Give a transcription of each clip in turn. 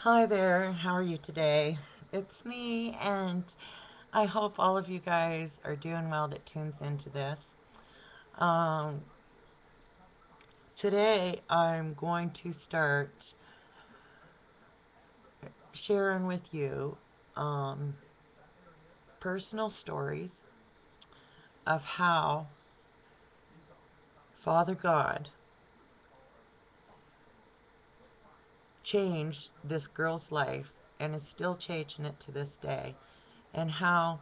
Hi there, how are you today? It's me, and I hope all of you guys are doing well that tunes into this. Um, Today, I'm going to start sharing with you personal stories of how Father God changed this girl's life and is still changing it to this day, and how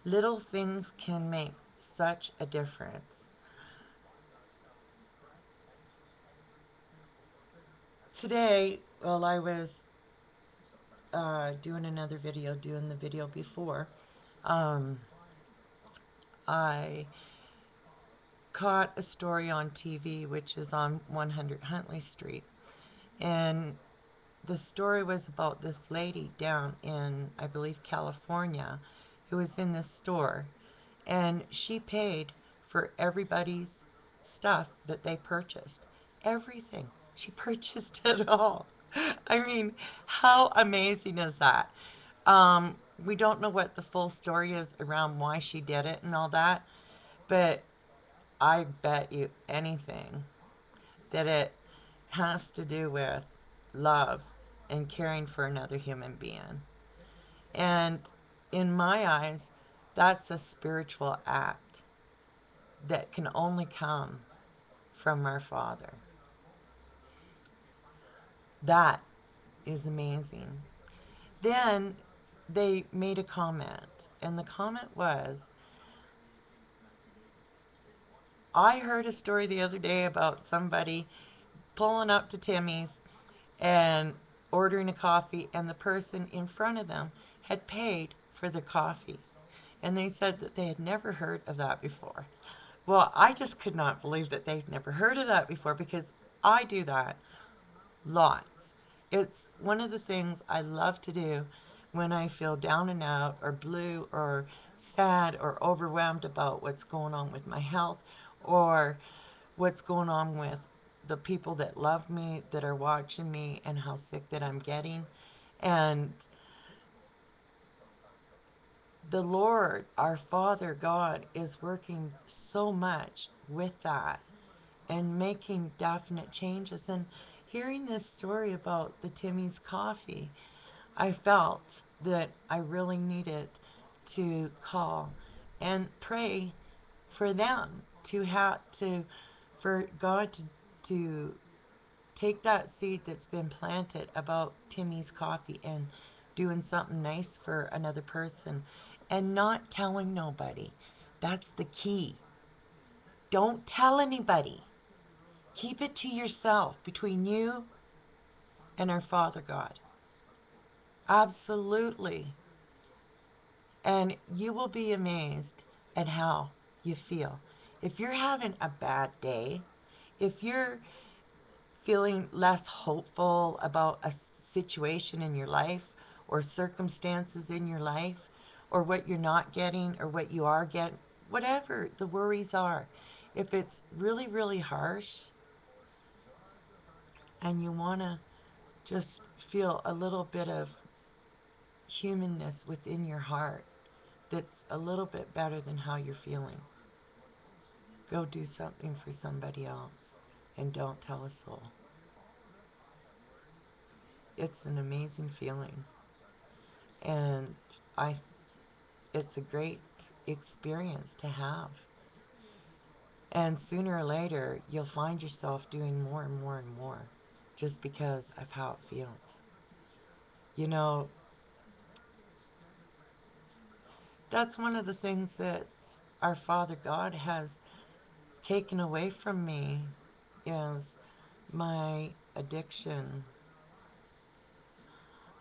little things can make such a difference. Today, while I was doing another video, doing the video before, I caught a story on TV, which is on 100 Huntley Street. And the story was about this lady down in, I believe, California, who was in this store. And she paid for everybody's stuff that they purchased. Everything. She purchased it all. I mean, how amazing is that? We don't know what the full story is around why she did it and all that, but I bet you anything that it has to do with love and caring for another human being. And in my eyes, that's a spiritual act that can only come from our Father. That is amazing. Then they made a comment, and the comment was, I heard a story the other day about somebody pulling up to Timmy's and ordering a coffee, and the person in front of them had paid for the coffee. And they said that they had never heard of that before. Well, I just could not believe that they'd never heard of that before, because I do that lots. It's one of the things I love to do when I feel down and out or blue or sad or overwhelmed about what's going on with my health or what's going on with the people that love me, that are watching me, and how sick that I'm getting. And the Lord, our Father God, is working so much with that and making definite changes. And hearing this story about the Timmy's coffee, I felt that I really needed to call and pray for them to have to, for God to take that seed that's been planted about Timmy's coffee and doing something nice for another person and not telling nobody. That's the key. Don't tell anybody. Keep it to yourself, between you and our Father God. Absolutely. And you will be amazed at how you feel. If you're having a bad day, if you're feeling less hopeful about a situation in your life or circumstances in your life or what you're not getting or what you are getting, whatever the worries are, if it's really, really harsh and you want to just feel a little bit of humanness within your heart that's a little bit better than how you're feeling, go do something for somebody else and don't tell a soul. It's an amazing feeling. And I it's a great experience to have. And sooner or later, you'll find yourself doing more and more and more just because of how it feels. You know, that's one of the things that our Father God has taken away from me is my addiction.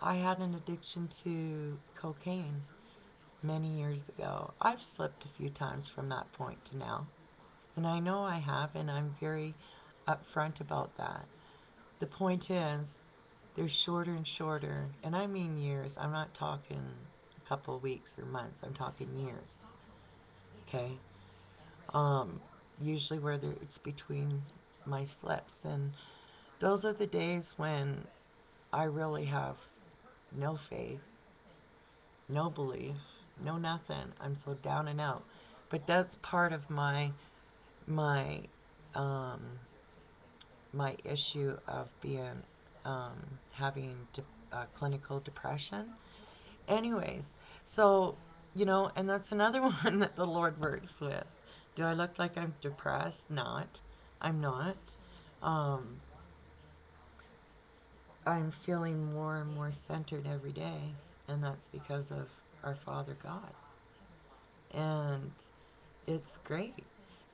I had an addiction to cocaine many years ago. I've slipped a few times from that point to now. And I know I have, and I'm very upfront about that. The point is, they're shorter and shorter, and I mean years. I'm not talking a couple of weeks or months, I'm talking years. Okay? Usually where it's between my slips. And those are the days when I really have no faith, no belief, no nothing. I'm so down and out. But that's part of my um, my issue of being having clinical depression. Anyways, so and that's another one that the Lord works with. Do I look like I'm depressed? Not. I'm not. Um, I'm feeling more and more centered every day, and that's because of our Father God. And it's great.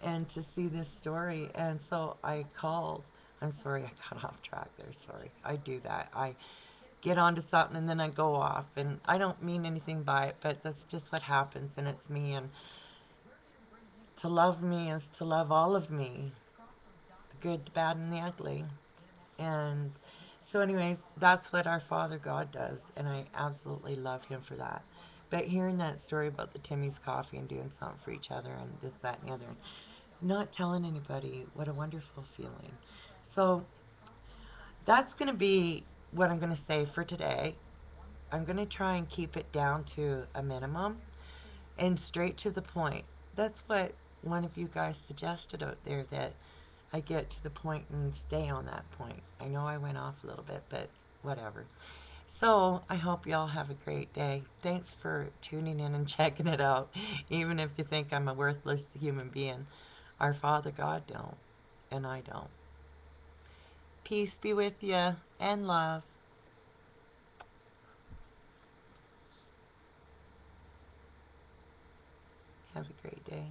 And to see this story, and so I called. I'm sorry, I got off track there. Sorry. I do that. I get onto something and then I go off, and I don't mean anything by it, but that's just what happens, and it's me. And to love me is to love all of me, the good, the bad, and the ugly. And so, anyways, that's what our Father God does, and I absolutely love Him for that. But hearing that story about the Timmy's coffee and doing something for each other and this, that, and the other, not telling anybody, what a wonderful feeling. So, that's going to be what I'm going to say for today. I'm going to try and keep it down to a minimum and straight to the point. That's what one of you guys suggested out there, that I get to the point and stay on that point. I know I went off a little bit, but whatever. So I hope y'all have a great day. Thanks for tuning in and checking it out. Even if you think I'm a worthless human being, our Father God don't, and I don't. Peace be with you, and love. Have a great day.